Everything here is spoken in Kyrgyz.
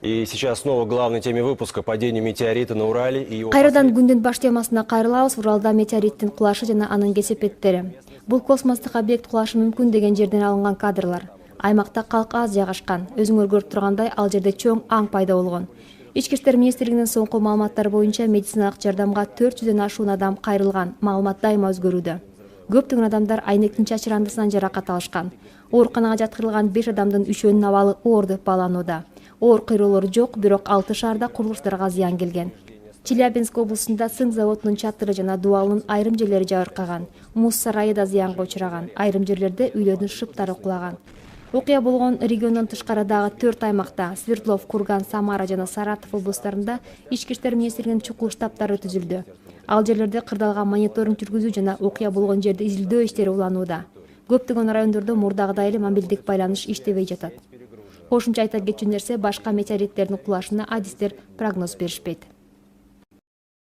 И сейчас снова главной теме выпуска — падение метеорита на Урале и его... Кайрадан күндүн баш темасына кайрылабыз. Уралда метеориттин кулашы жана анын кесепеттери. Бул космостук объект кулашы мүмкүн деген жерден алынган кадрлар. Аймакта калк аз жайгашкан. Өзүңөр көрүп тургандай, ал жерде чоң аң пайда болгон. Ички иштер министрлигинин соңку маалыматтары боюнча медициналык жардамга 400дөн ашуун адам кайрылган. Маалымат дайыма өзгөрүүдө. Көптөгөн адамдар айнектин чачырандысынан жаракат алышкан. Ооруканага жаткырылган 5 адамдын 3өөнүн абалы оор деп бааланууда. Оор кыйроолор жок, бирок 6 шаарда курулуштарга зыян келген. Челябинск облусунда цинк заводунун чатыры жана дубалынын айрым жерлери жабыркаган. Муз сарайы да зыянга учураган. Айрым жерлерде үйлөрдүн шыптары кулаган. Окуя болгон региондон тышкарыдагы 4 аймакта — Свердлов, Курган, Самара жана Саратов облустарында ички иштер министрлигинин чукул штабтары түзүлдү. Ал жерлерде кырдаалга мониторинг жүргүзүү жана окуя болгон жерде изилдөө иштери уланууда. Көптөгөн райондордо мурдагыдай эле мобилдик байланыш иштебей жатат. Кошумча айта кетчү нерсе, башка метеориттердин кулашына адистер прогноз беришпейт.